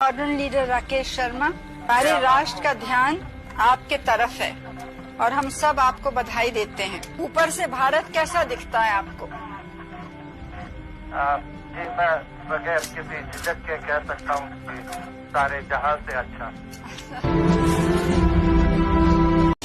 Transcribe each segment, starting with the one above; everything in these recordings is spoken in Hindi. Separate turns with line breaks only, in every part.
स्क्वाड्रन लीडर राकेश शर्मा, हमारे राष्ट्र का ध्यान आपके तरफ है और हम सब आपको बधाई देते हैं। ऊपर से भारत कैसा दिखता है आपको?
जी, मैं बगैर किसी झिझक के कह सकता हूँ कि सारे जहां से अच्छा।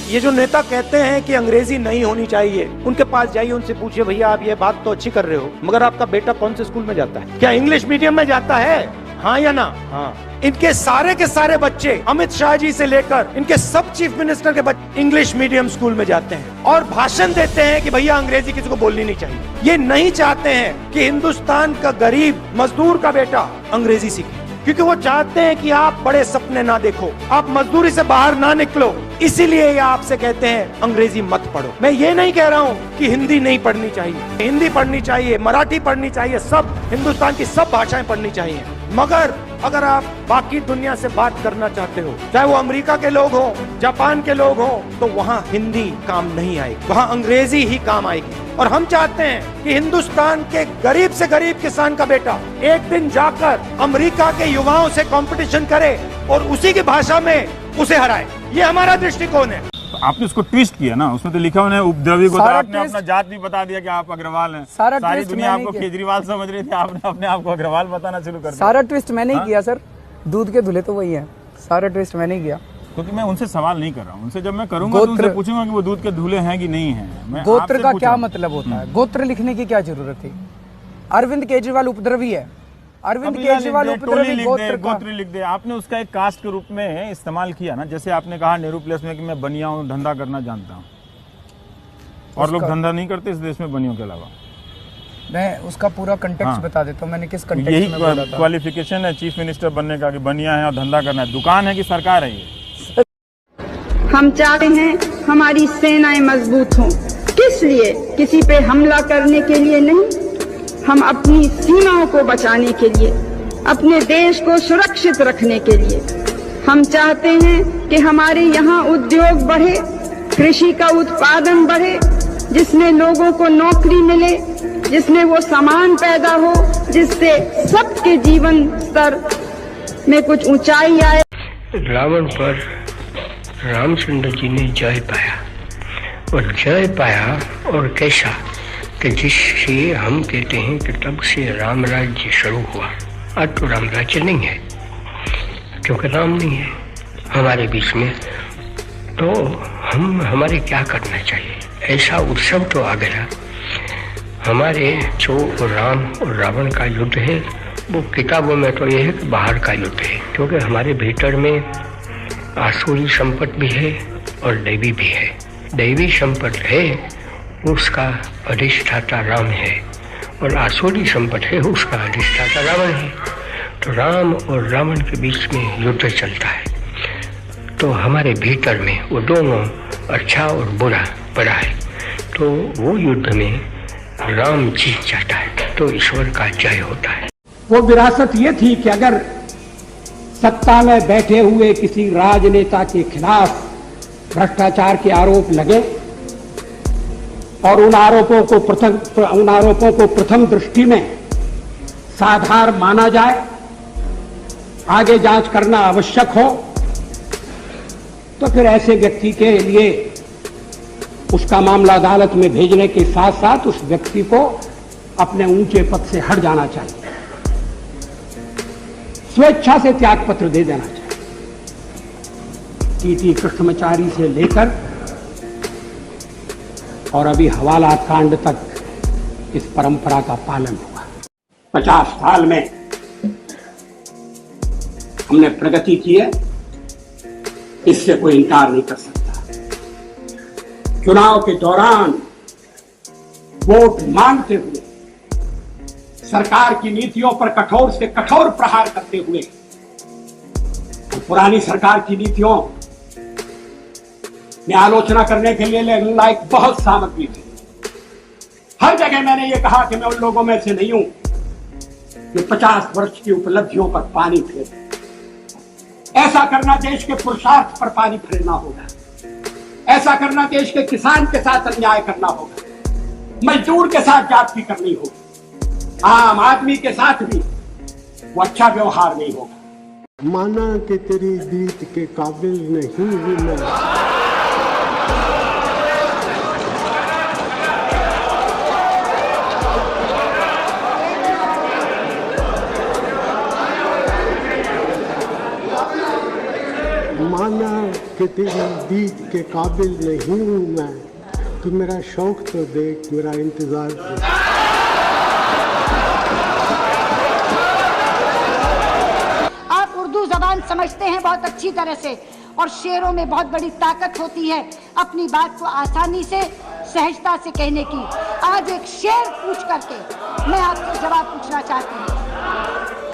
ये जो नेता कहते हैं कि अंग्रेजी नहीं होनी चाहिए, उनके पास जाइए, उनसे पूछिए भैया आप ये बात तो अच्छी कर रहे हो, मगर आपका बेटा कौन से स्कूल में जाता है? क्या इंग्लिश मीडियम में जाता है? हाँ या ना? हाँ। इनके सारे के सारे बच्चे, अमित शाह जी से लेकर इनके सब चीफ मिनिस्टर के बच्चे इंग्लिश मीडियम स्कूल में जाते हैं और भाषण देते हैं कि भैया अंग्रेजी किसी को बोलनी नहीं चाहिए। ये नहीं चाहते हैं कि हिंदुस्तान का गरीब मजदूर का बेटा अंग्रेजी सीखे, क्योंकि वो चाहते हैं कि आप बड़े सपने ना देखो, आप मजदूरी से बाहर ना निकलो। इसीलिए ये आपसे कहते हैं अंग्रेजी मत पढ़ो। मैं ये नहीं कह रहा हूँ कि हिंदी नहीं पढ़नी चाहिए, हिंदी पढ़नी चाहिए, मराठी पढ़नी चाहिए, सब हिंदुस्तान की सब भाषाएं पढ़नी चाहिए। मगर अगर आप बाकी दुनिया से बात करना चाहते हो, चाहे वो अमेरिका के लोग हो, जापान के लोग हो, तो वहाँ हिंदी काम नहीं आएगी, वहाँ अंग्रेजी ही काम आएगी। और हम चाहते हैं कि हिंदुस्तान के गरीब से गरीब किसान का बेटा एक दिन जाकर अमेरिका के युवाओं से कंपटीशन करे और उसी की भाषा में उसे हराए। ये हमारा दृष्टिकोण है।
तो आपने उसको ट्विस्ट किया ना, उसमें तो लिखा उन्हें उपद्रवी को, आपने अपना जात भी बता दिया कि आप अग्रवाल हैं। सारी दुनिया आपको केजरीवाल समझ रही थी, आपने अपने आप को अग्रवाल बताना शुरू कर दिया।
सारा ट्विस्ट मैंने ही किया सर, दूध के धुले तो वही है, सारा ट्विस्ट मैंने ही किया।
क्योंकि मैं उनसे सवाल नहीं कर रहा हूँ, उनसे जब मैं करूंगा तो उनसे पूछूंगा कि वो दूध के धुले हैं कि नहीं है।
गोत्र का क्या मतलब होता है? गोत्र लिखने की क्या जरूरत थी? अरविंद केजरीवाल उपद्रवी है, अरविंद केजरीवाल उपद्रवी
गोत्र लिख दे। आपने उसका एक कास्ट के रूप में इस्तेमाल किया ना, जैसे आपने कहा नेहरू प्लेस में कि मैं बनिया हूँ, धंधा करना जानता हूँ, और लोग धंधा नहीं करते इस देश में बनियों के अलावा।
मैं उसका पूरा कंटेक्स्ट बता देता हूँ, मैंने किस कंटेक्स्ट में बोला था।
क्वालिफिकेशन है चीफ मिनिस्टर बनने का कि बनिया है और धंधा करना है। दुकान है कि सरकार है? ये
हम चाहते हैं हमारी सेनाएं मजबूत हों। किस लिए? किसी पे हमला करने के लिए नहीं, हम अपनी सीमाओं को बचाने के लिए, अपने देश को सुरक्षित रखने के लिए। हम चाहते हैं कि हमारे यहाँ उद्योग बढ़े, कृषि का उत्पादन बढ़े, जिसमें लोगों को नौकरी मिले, जिसमें वो सामान पैदा हो, जिससे सबके जीवन स्तर में कुछ ऊंचाई आए।
रावण पर रामचंद्र जी ने जय पाया, और जय पाया और कैसा कि जिससे हम कहते हैं कि तब से राम राज्य शुरू हुआ। आज तो राम राज्य नहीं है, क्योंकि राम नहीं है हमारे बीच में। तो हमारे क्या करना चाहिए? ऐसा उत्सव तो आ गया। हमारे जो राम और रावण का युद्ध है, वो किताबों में तो ये है कि बाहर का युद्ध है, क्योंकि हमारे भीतर में आसुरी संपत्ति भी है और दैवी भी है। दैवी संपत्ति है, उसका अधिष्ठाता राम है, और आसुरी संपत्ति है, उसका अधिष्ठाता रावण है। तो राम और रावण के बीच में युद्ध चलता है। तो हमारे भीतर में वो दोनों अच्छा और बुरा पड़ा है, तो वो युद्ध में राम जीत जाता है, तो ईश्वर का जय होता है।
वो विरासत ये थी कि अगर सत्ता में बैठे हुए किसी राजनेता के खिलाफ भ्रष्टाचार के आरोप लगे और उन आरोपों को प्रथम दृष्टि में साधारण माना जाए, आगे जांच करना आवश्यक हो, तो फिर ऐसे व्यक्ति के लिए उसका मामला अदालत में भेजने के साथ साथ उस व्यक्ति को अपने ऊंचे पद से हट जाना चाहिए, स्वेच्छा से त्याग पत्र दे देना चाहिए। टीटी कृष्णमाचारी से लेकर और अभी हवाला कांड तक इस परंपरा का पालन हुआ। 50 साल में हमने प्रगति की है, इससे कोई इनकार नहीं कर सकता। चुनाव के दौरान वोट मांगते हुए, सरकार की नीतियों पर कठोर से कठोर प्रहार करते हुए, पुरानी सरकार की नीतियों में आलोचना करने के लिए लायक बहुत सामग्री थी। हर जगह मैंने ये कहा कि मैं उन लोगों में से नहीं हूं कि 50 वर्ष की उपलब्धियों पर पानी फेर। ऐसा करना देश के पुरुषार्थ पर पानी फेरना होगा। ऐसा करना देश के किसान के साथ अन्याय करना होगा, मजदूर के साथ जाति करनी होगी, आम आदमी के साथ भी वो अच्छा व्यवहार नहीं होगा।
माना कि तेरी दीद के काबिल नहीं हूँ मैं। माना कि तेरी दीद के काबिल नहीं हूँ मैं, तो मेरा शौक तो देख, मेरा इंतजार देख।
आप उर्दू जबान समझते हैं बहुत अच्छी तरह से, और शेरों में बहुत बड़ी ताकत होती है अपनी बात को आसानी से सहजता से कहने की। आज एक शेर पूछ करके मैं आपसे जवाब पूछना चाहती हूँ।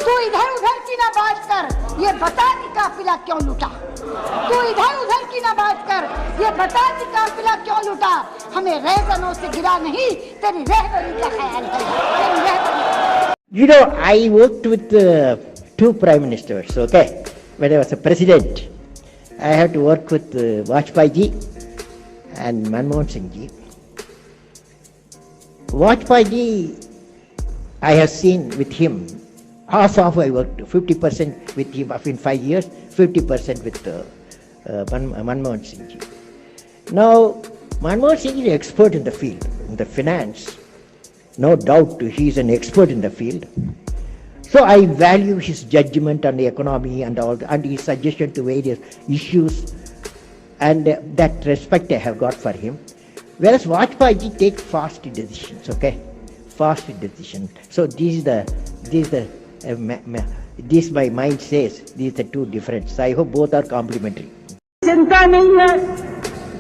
तू इधर उधर की ना बात कर, ये बता कि काफिला क्यों लूटा। तू इधर उधर की ना बात कर, ये बता कि काफिला क्यों लूटा। हमें रहबरों से गिरा नहीं, तेरी रहबरी का ख्याल है, तेरी रहबरी।
You know, I worked with two prime ministers, okay? When I was a president, I had to work with Vajpayee ji and Manmohan Singh ji. Vajpayee ji, I have seen with him, half I worked, 50% with him in 5 years, 50% with Manmohan Singh ji. Now, Manmohan Singh is an expert in the field, in the finance. No doubt he is an expert in the field. So I value his judgment on the economy and all, and his suggestion to various issues, and that respect I have got for him. Whereas Vajpayee ji takes fast decisions, okay? Fast decisions. So this my mind says, these are two different. I hope both are complementary.
चिंता नहीं है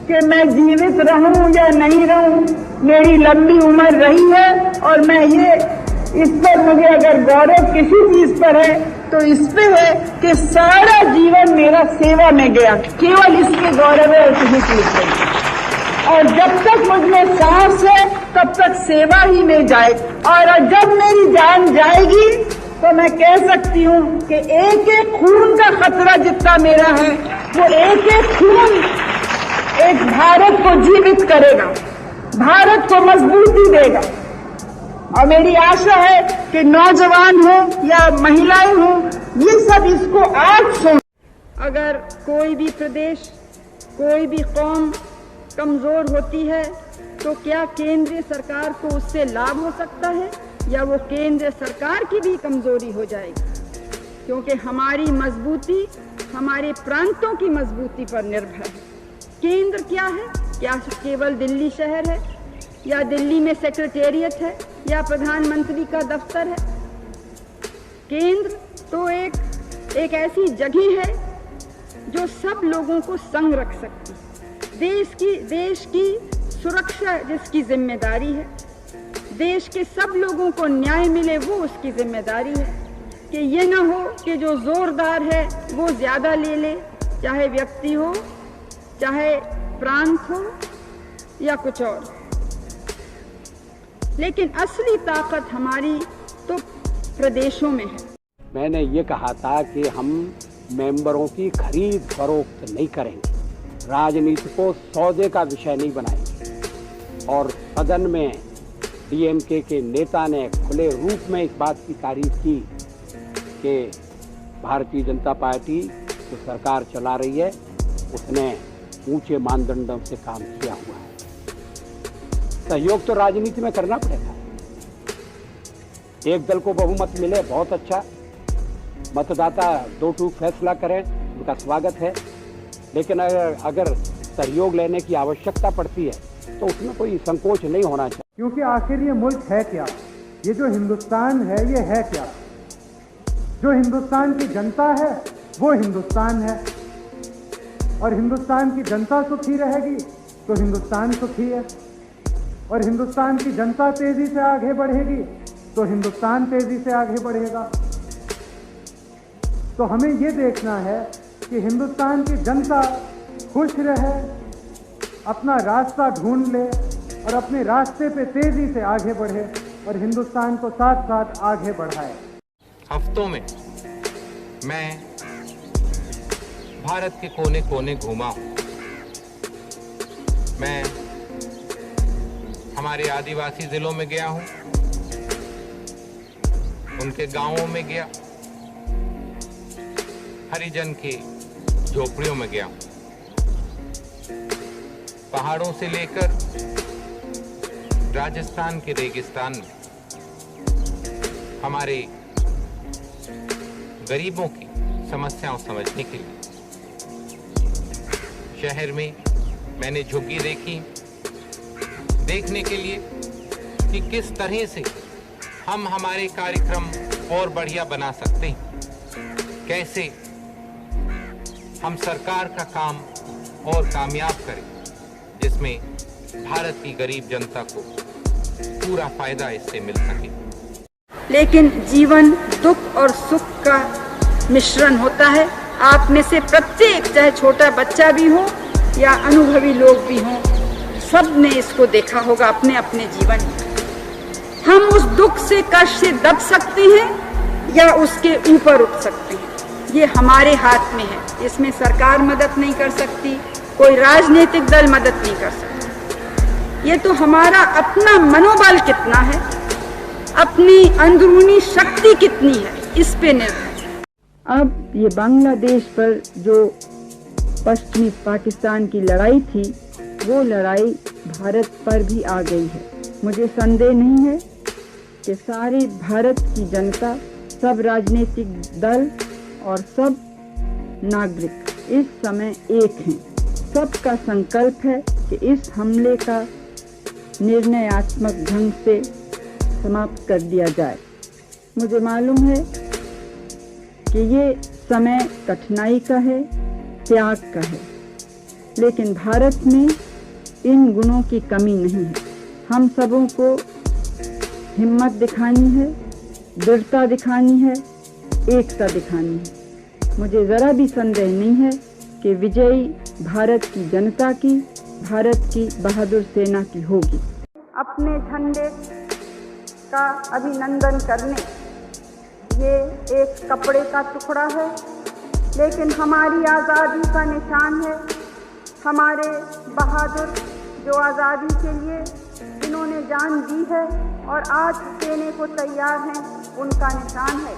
कि मैं जीवित रहूं या नहीं रहूं, मेरी लंबी उम्र रही है, और मैं ये इस पर मुझे अगर गौरव किसी चीज पर है तो इस पे है कि सारा जीवन मेरा सेवा में गया, केवल इसके गौरव है और किसी चीज पे। और जब तक मुझ में सांस है तब तक सेवा ही में जाए, और जब मेरी जान जाएगी तो मैं कह सकती हूँ कि एक एक खून का खतरा जितना मेरा है, वो एक एक खून एक भारत को जीवित करेगा, भारत को मजबूती देगा। और मेरी आशा है कि नौजवान हो या महिलाएं हो, ये सब इसको आज सुन। अगर कोई भी प्रदेश, कोई भी कौम कमजोर होती है तो क्या केंद्रीय सरकार को उससे लाभ हो सकता है, या वो केंद्र सरकार की भी कमजोरी हो जाएगी? क्योंकि हमारी मजबूती हमारे प्रांतों की मजबूती पर निर्भर है। केंद्र क्या है? क्या केवल दिल्ली शहर है, या दिल्ली में सेक्रेटेरिएट है, या प्रधानमंत्री का दफ्तर है? केंद्र तो एक ऐसी जगह है जो सब लोगों को संग रख सकती है। देश की सुरक्षा जिसकी जिम्मेदारी है, देश के सब लोगों को न्याय मिले वो उसकी जिम्मेदारी है। कि ये ना हो कि जो जोरदार है वो ज्यादा ले ले, चाहे व्यक्ति हो, चाहे प्रांत हो, या कुछ और। लेकिन असली ताकत हमारी तो प्रदेशों में है।
मैंने ये कहा था कि हम मेंबरों की खरीद फरोख्त नहीं करेंगे, राजनीति को सौदे का विषय नहीं बनाएंगे। और सदन में डीएमके के नेता ने खुले रूप में इस बात की तारीफ की कि भारतीय जनता पार्टी जो सरकार चला रही है उसने ऊंचे मानदंडों से काम किया हुआ है। सहयोग तो राजनीति में करना पड़ेगा। एक दल को बहुमत मिले बहुत अच्छा, मतदाता दो टूक फैसला करें, उनका स्वागत है। लेकिन अगर सहयोग लेने की आवश्यकता पड़ती है तो उसमें कोई संकोच नहीं होना चाहिए।
क्योंकि आखिर ये मुल्क है क्या, ये जो हिंदुस्तान है ये है क्या? जो हिंदुस्तान की जनता है वो हिंदुस्तान है, और हिंदुस्तान की जनता सुखी रहेगी तो हिंदुस्तान सुखी है, और हिंदुस्तान की जनता तेजी से आगे बढ़ेगी तो हिंदुस्तान तेजी से आगे बढ़ेगा। तो हमें ये देखना है कि हिंदुस्तान की जनता खुश रहे, अपना रास्ता ढूंढ ले और अपने रास्ते पे तेजी से आगे बढ़े, और हिंदुस्तान को साथ साथ आगे बढ़ाए।
हफ्तों में मैं भारत के कोने कोने घूमा हूं। मैं हमारे आदिवासी जिलों में गया हूं, उनके गांवों में गया, हरिजन के झोपड़ियों में गया हूं। पहाड़ों से लेकर राजस्थान के रेगिस्तान में हमारे गरीबों की समस्याओं समझने के लिए शहर में मैंने झुग्गी देखने के लिए कि किस तरह से हम हमारे कार्यक्रम और बढ़िया बना सकते हैं, कैसे हम सरकार का काम और कामयाब करें जिसमें भारत की गरीब जनता को पूरा फायदा इससे मिल सके।
लेकिन जीवन दुख और सुख का मिश्रण होता है। आप में से प्रत्येक, चाहे छोटा बच्चा भी हो या अनुभवी लोग भी हों, सब ने इसको देखा होगा अपने अपने जीवन में। हम उस दुख से, कष्ट से दब सकते हैं या उसके ऊपर उठ सकते हैं, ये हमारे हाथ में है। इसमें सरकार मदद नहीं कर सकती, कोई राजनीतिक दल मदद नहीं कर सकता। ये तो हमारा अपना मनोबल कितना है, अपनी अंदरूनी शक्ति कितनी है, इस पे निर्भर है। अब ये बांग्लादेश पर जो पश्चिमी पाकिस्तान की लड़ाई थी, वो लड़ाई भारत पर भी आ गई है। मुझे संदेह नहीं है कि सारी भारत की जनता, सब राजनीतिक दल और सब नागरिक इस समय एक हैं। सबका संकल्प है कि इस हमले का निर्णयात्मक ढंग से समाप्त कर दिया जाए। मुझे मालूम है कि ये समय कठिनाई का है, त्याग का है, लेकिन भारत में इन गुणों की कमी नहीं है। हम सबों को हिम्मत दिखानी है, दृढ़ता दिखानी है, एकता दिखानी है। मुझे ज़रा भी संदेह नहीं है कि विजयी भारत की जनता की, भारत की बहादुर सेना की होगी। अपने झंडे का अभिनंदन करने, ये एक कपड़े का टुकड़ा है, लेकिन हमारी आज़ादी का निशान है। हमारे बहादुर जो आज़ादी के लिए जिन्होंने जान दी है और आज देने को तैयार हैं, उनका निशान है।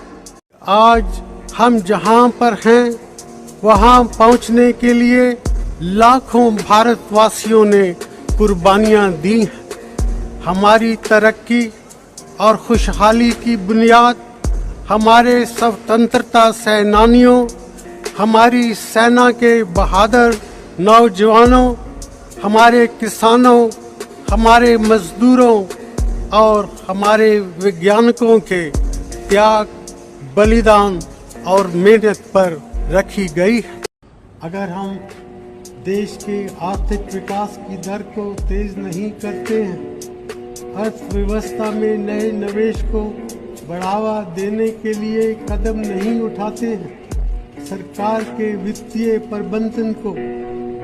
आज हम जहां पर हैं, वहां पहुंचने के लिए लाखों भारतवासियों ने कुर्बानियां दी हैं। हमारी तरक्की और खुशहाली की बुनियाद हमारे स्वतंत्रता सेनानियों, हमारी सेना के बहादुर नौजवानों, हमारे किसानों, हमारे मजदूरों और हमारे वैज्ञानिकों के त्याग, बलिदान और मेहनत पर रखी गई है। अगर हम देश के आर्थिक विकास की दर को तेज नहीं करते हैं, अर्थव्यवस्था में नए निवेश को बढ़ावा देने के लिए कदम नहीं उठाते हैं, सरकार के वित्तीय प्रबंधन को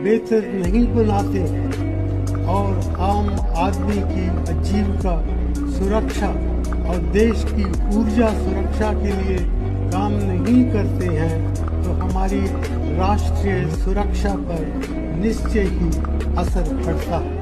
बेहतर नहीं बनाते और आम आदमी की आजीविका सुरक्षा और देश की ऊर्जा सुरक्षा के लिए काम नहीं करते हैं, तो हमारी राष्ट्रीय सुरक्षा पर निश्चय ही असर पड़ता है।